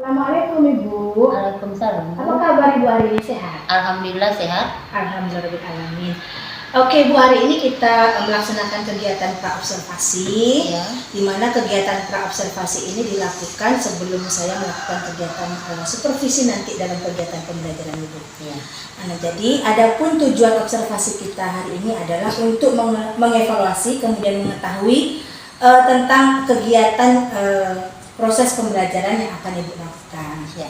Assalamualaikum Ibu. Waalaikumsalam. Apa kabar Ibu hari ini, sehat? Alhamdulillah sehat. Alhamdulillahirrahmanirrahim. Oke Bu, hari ini kita melaksanakan kegiatan praobservasi, Ya. di mana kegiatan praobservasi ini dilakukan sebelum saya melakukan kegiatan supervisi nanti dalam kegiatan pembelajaran Ibu. Ya. Nah, jadi adapun tujuan observasi kita hari ini adalah untuk mengevaluasi kemudian mengetahui tentang kegiatan proses pembelajaran yang akan Ibu lakukan. Ya.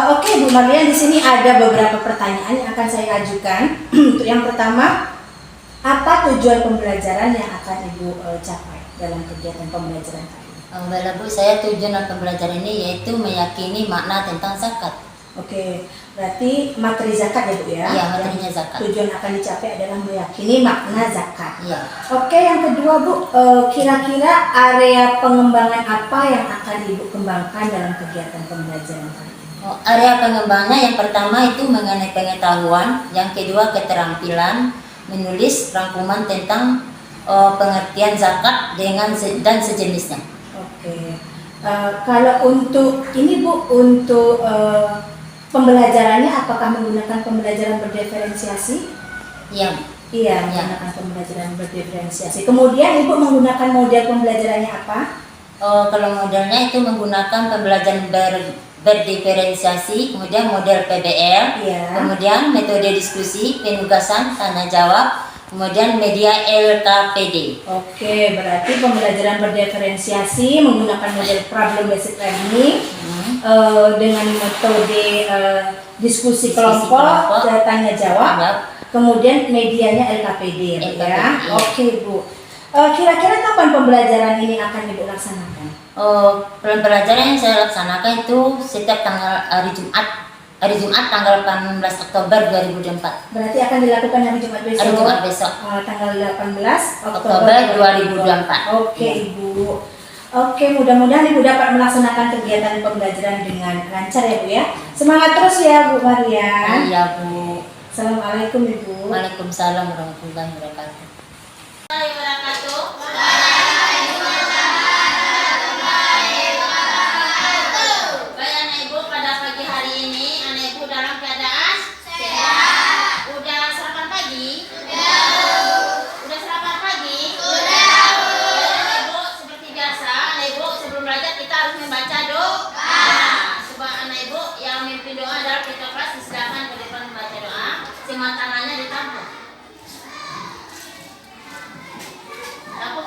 Oke Bu Marian, di sini ada beberapa pertanyaan yang akan saya ajukan. Untuk yang pertama, apa tujuan pembelajaran yang akan Ibu capai dalam kegiatan pembelajaran kali ini? Baiklah Bu, saya tujuan pembelajaran ini yaitu meyakini makna tentang zakat. Oke, berarti materi zakat ya Bu ya? Iya, materinya zakat. Tujuan akan dicapai adalah meyakini makna zakat. Iya. Oke, yang kedua Bu, kira-kira area pengembangan apa yang akan Ibu kembangkan dalam kegiatan pembelajaran kali ini? Area pengembangnya yang pertama itu mengenai pengetahuan, yang kedua keterampilan menulis rangkuman tentang pengertian zakat dan sejenisnya. Oke, kalau untuk ini Bu, untuk pembelajarannya apakah menggunakan pembelajaran berdiferensiasi? Iya. Iya, menggunakan pembelajaran berdiferensiasi. Kemudian Ibu menggunakan model pembelajarannya apa? Kalau modelnya itu menggunakan pembelajaran berdiferensiasi, kemudian model PBL, Iya. kemudian metode diskusi, penugasan, tanya jawab, kemudian media LKPD. Oke, berarti pembelajaran berdiferensiasi menggunakan model problem based learning dengan metode diskusi kelompok, tanya jawab, kemudian medianya LKPD, ya. Oke Bu, kira-kira kapan pembelajaran ini akan Ibu laksanakan? Pembelajaran yang saya laksanakan itu setiap hari Jumat tanggal 18 Oktober 2024. Berarti akan dilakukan hari Jumat besok. Hari Jumat besok. Tanggal 18 Oktober 2024. Oke Ibu. Oke, mudah-mudahan Ibu dapat melaksanakan kegiatan pembelajaran dengan lancar ya Bu ya. Semangat terus ya Bu Marian. Iya Bu. Assalamualaikum Ibu. Waalaikumsalam warahmatullahi wabarakatuh. Tangannya ditampung. Aku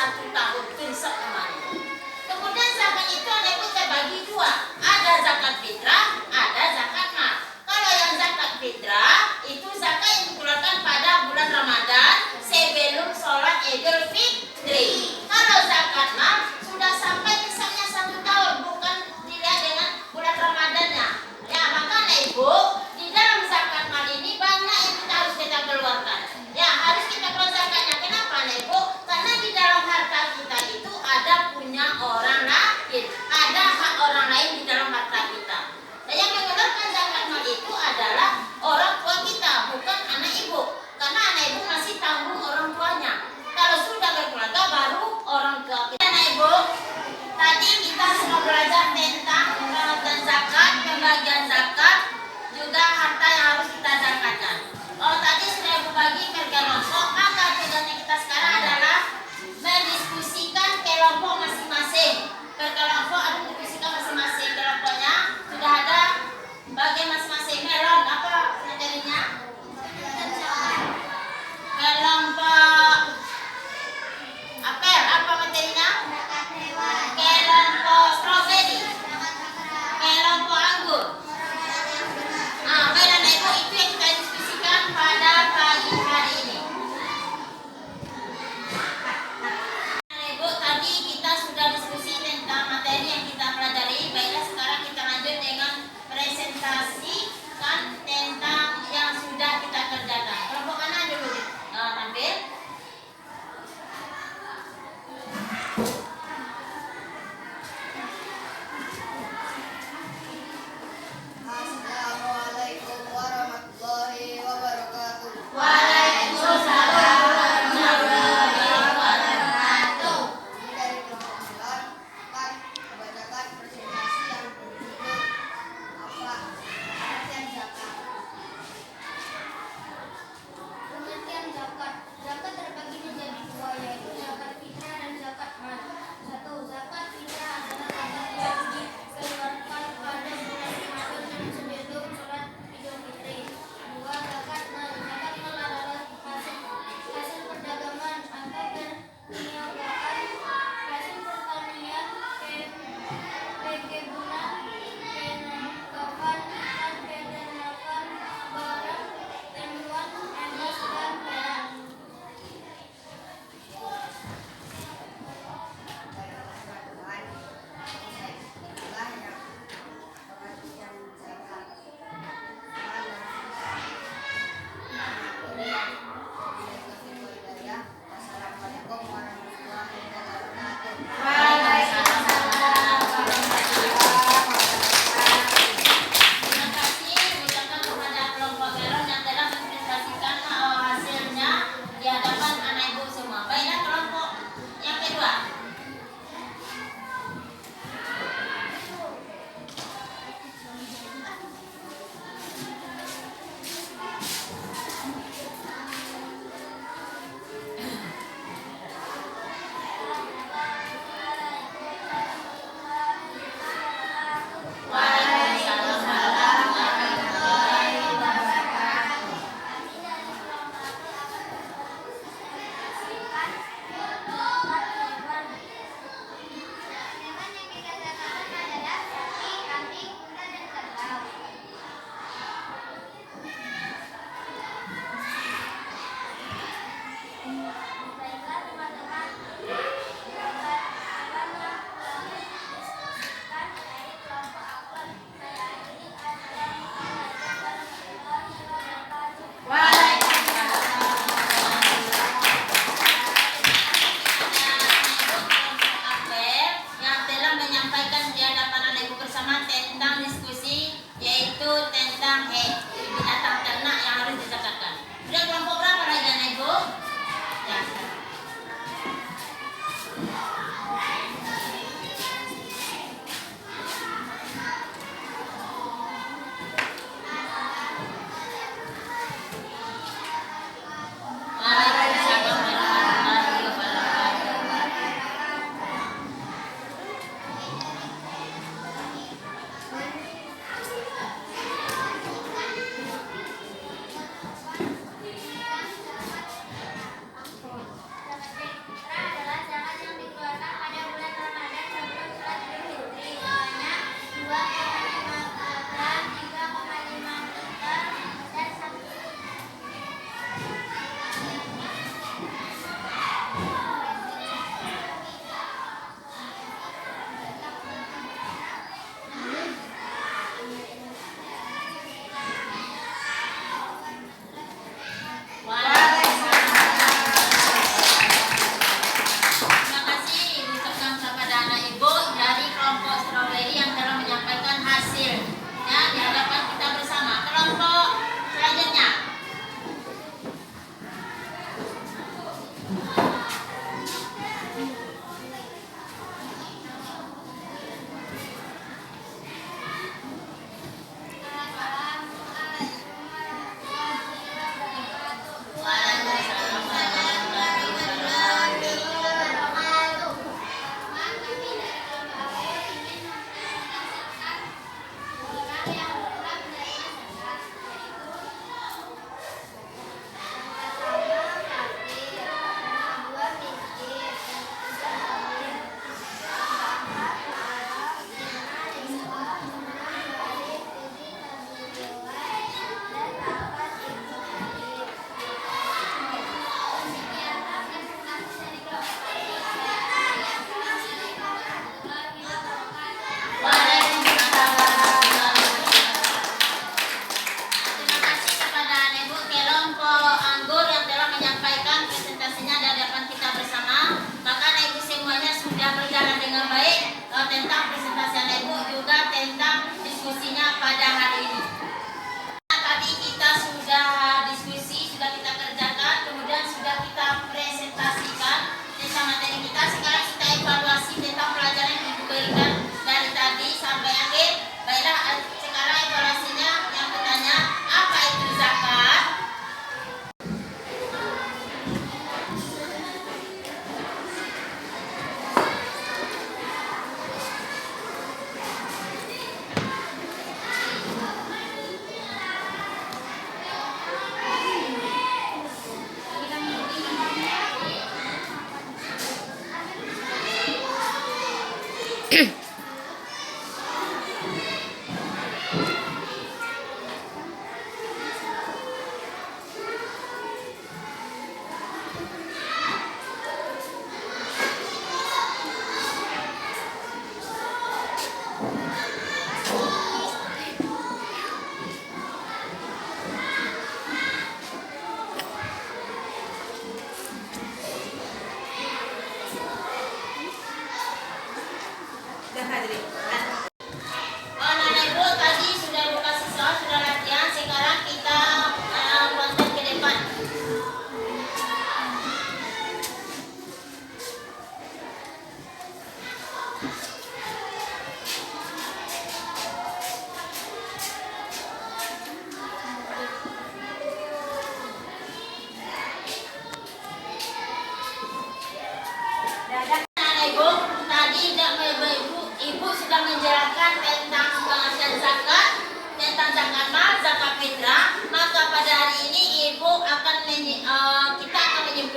1 tahun besok namanya. Kemudian zakat itu ada ibu terbagi dua, ada zakat fitrah, ada zakat mal. Kalau yang zakat fitrah itu zakat yang dikeluarkan pada bulan Ramadan sebelum sholat Idul Fitri. Kalau zakat mal sudah sampai misalnya 1 tahun, bukan dilihat dengan bulan Ramadannya. Ya makanya ibu di dalam zakat mal ini banyak yang kita harus kita keluarkan. Ya harus kita keluar zakatnya. Kenapa nih ibu? Karena di dalam harta kita itu ada punya orang lain, ada hak orang lain di dalam harta kita.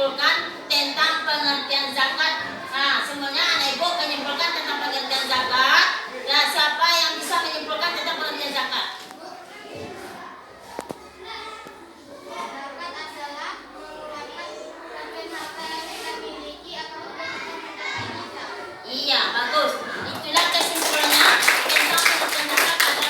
menyimpulkan tentang pengertian zakat. Nah, semuanya anak ibu menyimpulkan tentang pengertian zakat. Ya, siapa yang bisa menyimpulkan tentang pengertian zakat? Zakat adalah merupakan bagian harta yang kita miliki atau kita. Iya, bagus. Itulah kesimpulannya tentang pengertian zakat pada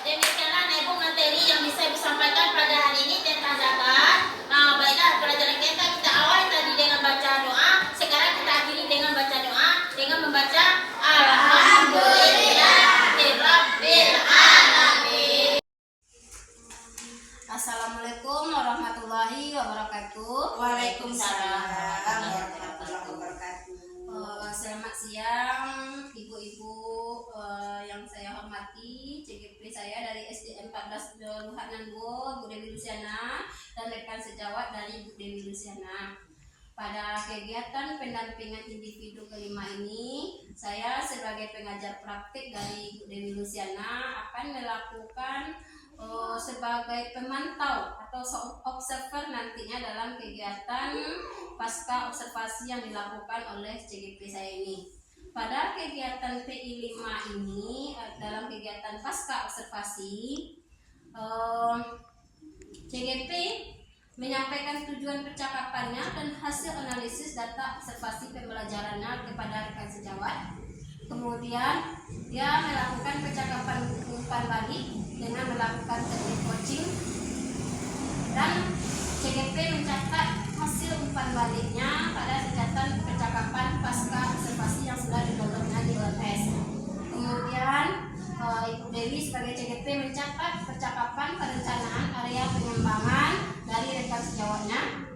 demikianlah anak ibu materi yang bisa ibu sampaikan pada hari ini tentang zakat. Nah, baiklah pelajaran kita awali tadi dengan baca doa. Sekarang kita akhiri dengan baca doa dengan membaca Alhamdulillahirabbil alamin. Assalamualaikum warahmatullahi wabarakatuh. Waalaikumsalam warahmatullahi wabarakatuh. Selamat siang ibu-ibu yang saya hormati, CGP saya dari SD 14 Luhanango, Bu Dewi Luciana, dan rekan sejawat dari Bu Dewi Luciana. Pada kegiatan pendampingan individu kelima ini, saya sebagai pengajar praktik dari Bu Dewi Luciana akan melakukan sebagai pemantau atau observer nantinya dalam kegiatan pasca observasi yang dilakukan oleh CGP saya ini. Pada kegiatan PI 5 ini, dalam kegiatan pasca observasi, CGP menyampaikan tujuan percakapannya dan hasil analisis data observasi pembelajarannya kepada rekan sejawat. Kemudian dia melakukan percakapan umpan balik dengan melakukan teknik coaching, dan CGP mencatat hasil umpan baliknya pada catatan percakapan pasca observasi yang sudah didownloadnya di WordPress. Kemudian Ibu Dewi sebagai CGP mencatat percakapan perencanaan area pengembangan dari rekan sejawatnya,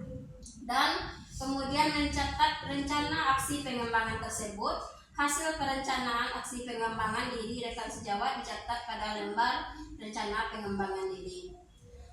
dan kemudian mencatat rencana aksi pengembangan tersebut. Hasil perencanaan aksi pengembangan diri rekan sejawat dicatat pada lembar rencana pengembangan diri.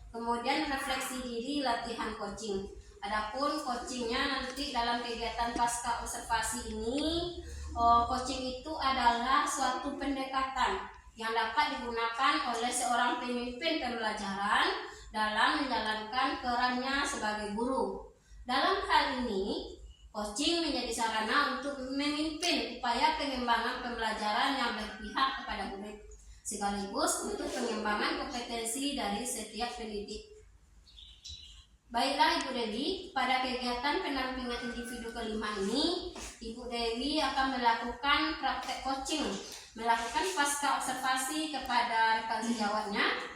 Kemudian refleksi diri latihan coaching. Adapun coachingnya nanti dalam kegiatan pasca observasi ini, coaching itu adalah suatu pendekatan yang dapat digunakan oleh seorang pemimpin pembelajaran dalam menjalankan perannya sebagai guru. Dalam hal ini, coaching menjadi sarana untuk memimpin upaya pengembangan pembelajaran yang berpihak kepada murid, sekaligus untuk pengembangan kompetensi dari setiap pendidik. Baiklah Ibu Dewi, pada kegiatan pendampingan individu kelima ini, Ibu Dewi akan melakukan praktek coaching, melakukan pasca observasi kepada rekan sejawatnya,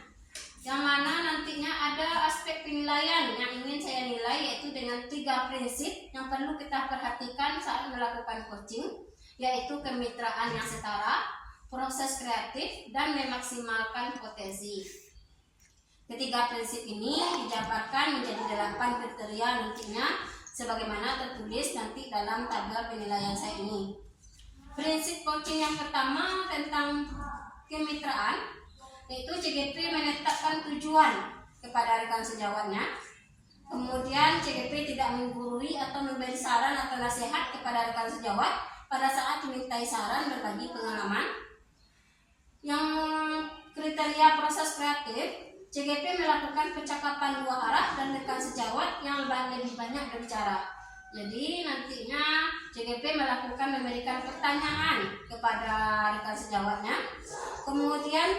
yang mana nantinya ada aspek penilaian yang ingin saya nilai, yaitu dengan 3 prinsip yang perlu kita perhatikan saat melakukan coaching, yaitu kemitraan yang setara, proses kreatif, dan memaksimalkan potensi. Ketiga prinsip ini dijabarkan menjadi 8 kriteria nantinya sebagaimana tertulis nanti dalam tabel penilaian saya ini. Prinsip coaching yang pertama tentang kemitraan, yaitu CGP menetapkan tujuan kepada rekan sejawatnya. Kemudian CGP tidak menggurui atau memberi saran atau nasihat kepada rekan sejawat pada saat dimintai saran berbagi pengalaman. Yang kriteria proses kreatif, CGP melakukan percakapan 2 arah dan rekan sejawat yang lebih banyak berbicara. Jadi nantinya CGP memberikan pertanyaan kepada rekan sejawatnya. Kemudian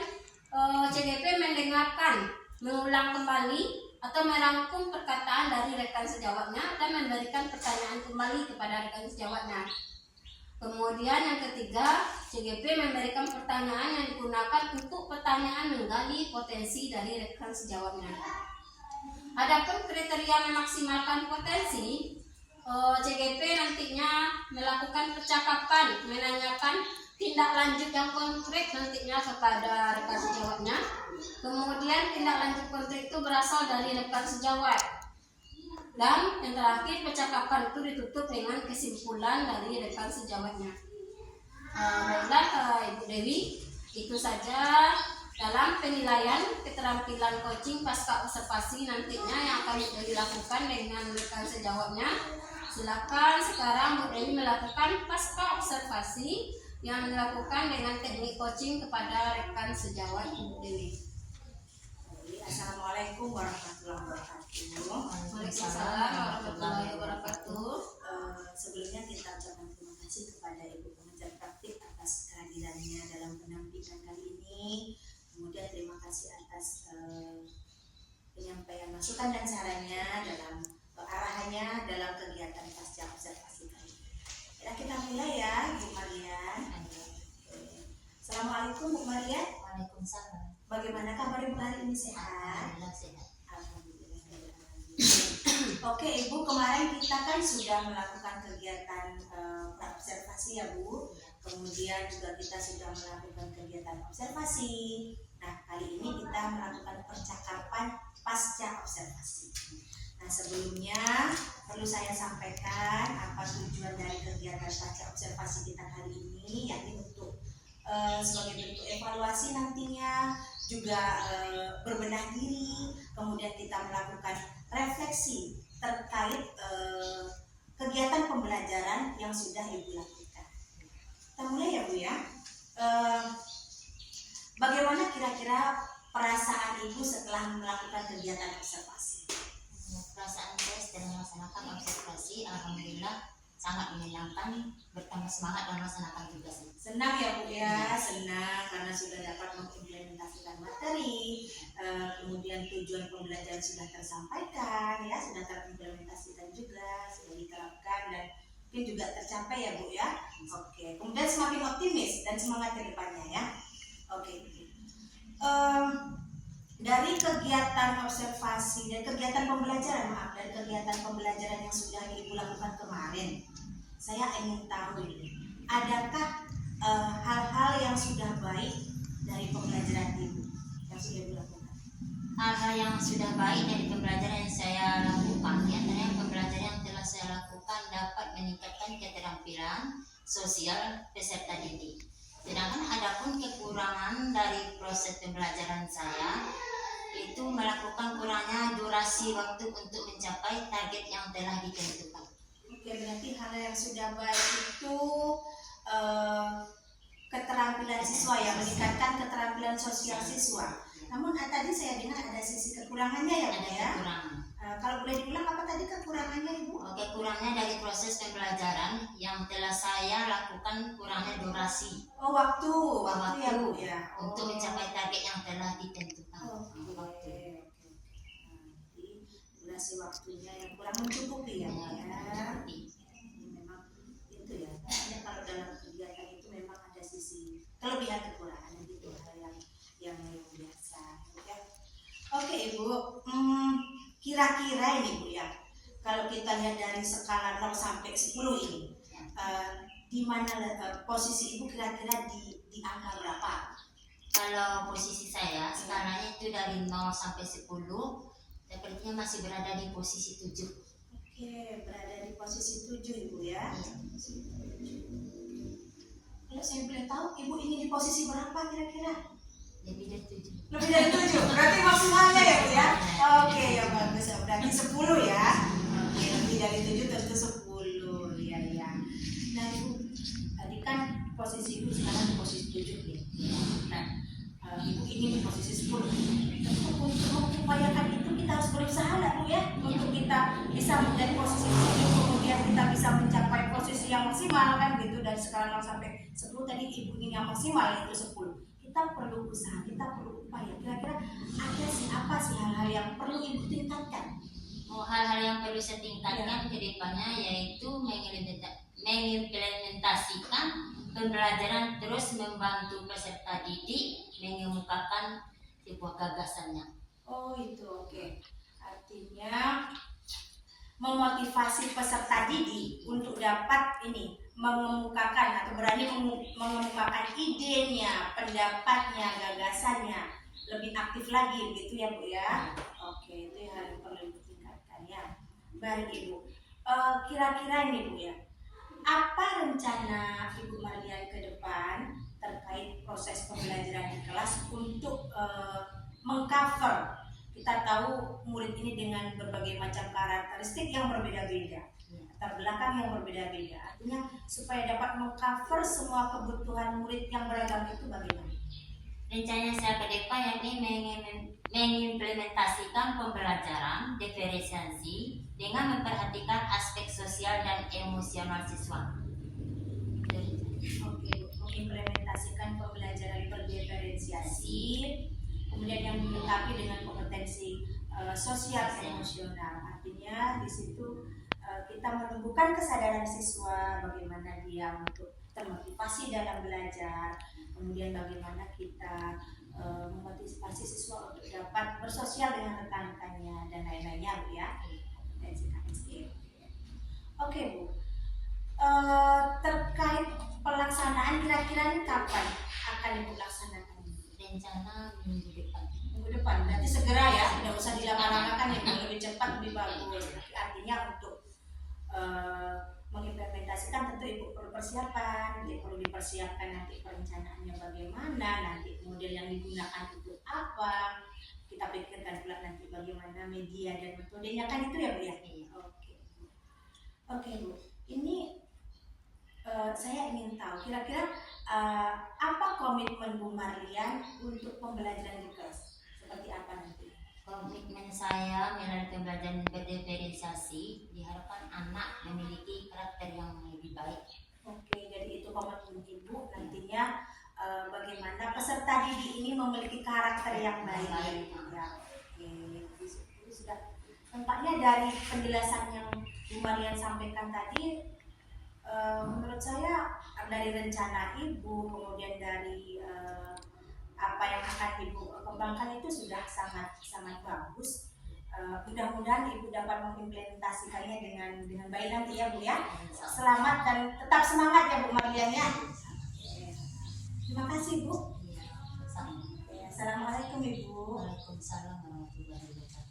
CGP mendengarkan, mengulang kembali atau merangkum perkataan dari rekan sejawatnya dan memberikan pertanyaan kembali kepada rekan sejawatnya. Kemudian yang ketiga, CGP memberikan pertanyaan yang digunakan untuk pertanyaan menggali potensi dari rekan sejawatnya. Adapun kriteria memaksimalkan potensi, CGP nantinya melakukan percakapan, menanyakan tindak lanjut yang konkret nantinya kepada rekan sejawatnya. Kemudian tindak lanjut konkret itu berasal dari rekan sejawat. Dan yang terakhir, percakapan itu ditutup dengan kesimpulan dari rekan sejawatnya. Baiklah Ibu Dewi, itu saja dalam penilaian keterampilan coaching pasca observasi nantinya yang akan dilakukan dengan rekan sejawatnya. Silakan sekarang Bu Dewi melakukan pasca observasi yang dilakukan dengan teknik coaching kepada rekan sejawat Ibu Dewi. Assalamualaikum warahmatullahi wabarakatuh. Waalaikumsalam warahmatullahi wabarakatuh. Sebelumnya kita ucapkan terima kasih kepada Ibu Pengajar Praktik atas kehadirannya dalam pendampingan kali ini. Kemudian terima kasih atas penyampaian masukan dan sarannya dalam arahannya dalam kegiatan pasca observasi kali ini. Kita mulai ya, Bu Marian. Assalamualaikum Bu Marian. Waalaikumsalam. Bagaimana kabar Ibu hari ini, sehat? Alhamdulillah sehat. Alhamdulillah. Oke Ibu, kemarin kita kan sudah melakukan kegiatan observasi ya Bu. Kemudian juga kita sudah melakukan kegiatan observasi. Nah, kali ini kita melakukan percakapan pasca observasi. Nah, sebelumnya perlu saya sampaikan apa tujuan dari kegiatan pasca observasi kita kali ini, yakni untuk sebagai bentuk evaluasi nantinya, juga berbenah diri, kemudian kita melakukan refleksi terkait kegiatan pembelajaran yang sudah Ibu lakukan. Kita mulai ya Bu ya. Bagaimana kira-kira perasaan Ibu setelah melakukan kegiatan observasi? Perasaan saya setelah melaksanakan observasi, alhamdulillah sangat menyenangkan, bertambah semangat dalam melaksanakan tugas ini. Senang ya Bu ya, senang karena sudah dapat mengimplementasikan materi, kemudian tujuan pembelajaran sudah tersampaikan ya, sudah terimplementasikan juga, sudah diterapkan dan mungkin juga tercapai ya Bu ya. Oke, kemudian semakin optimis dan semangat ke depannya ya. Oke. Dari kegiatan observasi dan kegiatan pembelajaran, dari kegiatan pembelajaran yang sudah Ibu lakukan kemarin, saya ingin tahu, adakah hal-hal yang sudah baik dari pembelajaran Ibu yang sudah Ibu lakukan? Hal-hal yang sudah baik dari pembelajaran yang saya lakukan, diantaranya pembelajaran yang telah saya lakukan dapat meningkatkan keterampilan sosial peserta didik. Sedangkan adapun kekurangan dari proses pembelajaran saya itu melakukan kurangnya durasi waktu untuk mencapai target yang telah ditentukan. Oke, berarti hal yang sudah baik itu keterampilan siswa ya, meningkatkan keterampilan sosial siswa. Namun tadi saya dengar ada sisi kekurangannya ya Bu Ada ya. kekurangan. Kalau boleh diulang apa tadi kekurangannya Ibu? Kekurangannya dari proses pembelajaran yang telah saya lakukan kurangnya durasi Oh, waktu ya Bu ya. untuk mencapai target yang telah ditentukan. Oke. Jadi durasi waktunya yang kurang mencukupi ya Bu ya. Memang itu ya. Kalau dalam kegiatan itu memang ada sisi kelebihan kekurangan itu hal yang biasa ya. Oke Ibu, kira-kira ini Bu ya, kalau kita lihat dari skala 0 sampai 10 ini, di mana posisi Ibu kira-kira di angka berapa? Kalau posisi saya skalanya itu dari 0 sampai 10, sepertinya masih berada di posisi 7. Oke, berada di posisi 7 Ibu ya. Kalau saya boleh tahu, Ibu ingin di posisi berapa kira-kira? Lebih dari 7. Lebih dari 7, berarti maksimalnya ya Bu ya. Oke ya, bagus ya, berarti 10 ya. Oke, lebih dari 7 tentu 10 ya. Nah Ibu, tadi kan posisi Ibu sekarang di posisi 7 ya. Nah, Ibu ingin di posisi 10. Untuk mengupayakan itu kita harus berusaha lah Bu ya, untuk kita bisa menjadi posisi 7, kemudian kita bisa mencapai posisi yang maksimal kan gitu, dari skala 0 sampai 10 tadi Ibu ingin yang maksimal yaitu 10. Kita perlu usaha, kita perlu upaya. Kira-kira ada apa sih hal-hal yang perlu Ibu tingkatkan? Hal-hal yang perlu saya tingkatkan ke depannya yaitu mengimplementasikan pembelajaran, terus membantu peserta didik mengemukakan sebuah gagasannya. Oh itu oke. Artinya memotivasi peserta didik untuk dapat mengemukakan atau berani mengemukakan idenya, pendapatnya, gagasannya lebih aktif lagi gitu ya Bu ya. Oke, itu hal yang perlu ditingkatkan ya. Baik Ibu, kira-kira ini Bu ya, apa rencana Ibu Marian ke depan terkait proses pembelajaran di kelas untuk mengcover? Kita tahu murid ini dengan berbagai macam karakteristik yang berbeda-beda, latar belakang yang berbeda-beda. Artinya supaya dapat mengcover semua kebutuhan murid yang beragam itu bagaimana? Rencana saya ke depan yakni mengimplementasikan pembelajaran diferensiasi dengan memperhatikan aspek sosial dan emosional siswa. Oke, mengimplementasikan pembelajaran berdiferensiasi, kemudian yang dilengkapi dengan kompetensi sosial emosional. Artinya di situ kita menumbuhkan kesadaran siswa bagaimana dia untuk termotivasi dalam belajar, kemudian bagaimana kita memotivasi siswa untuk dapat bersosial dengan rekan-rekannya dan lain-lainnya, Bu ya. Dan SKSD. Oke, Bu. Terkait pelaksanaan kira-kira ini kapan akan Ibu laksanakan? Rencana minggu depan. Minggu depan, berarti segera ya, tidak usah dilama-lamakan ya, lebih cepat lebih bagus. Artinya untuk mengimplementasikan tentu Ibu perlu persiapan, perlu dipersiapkan nanti perencanaannya bagaimana, nanti model yang digunakan untuk apa, kita pikirkan pula nanti bagaimana media dan metodenya, kan itu ya Bu ya? Oke Bu, ini saya ingin tahu kira-kira apa komitmen Bu Marlian untuk pembelajaran di kelas, seperti apa nanti? Komitmen saya melalui pembelajaran berdiferensiasi diharapkan anak memiliki karakter yang lebih baik. Oke, jadi itu komitmen Ibu nantinya bagaimana peserta didik ini memiliki karakter yang baik. Ya, oke. Itu sudah tampaknya dari penjelasan yang Bu Marlian sampaikan tadi, menurut saya dari rencana Ibu, kemudian dari apa yang akan Ibu kembangkan itu sudah sangat bagus. Mudah-mudahan Ibu dapat mengimplementasikannya dengan baik nanti ya Bu ya. Selamat dan tetap semangat ya Bu Marlian ya. Terima kasih Bu. Iya, sama. Assalamualaikum Ibu. Waalaikumsalam warahmatullahi wabarakatuh.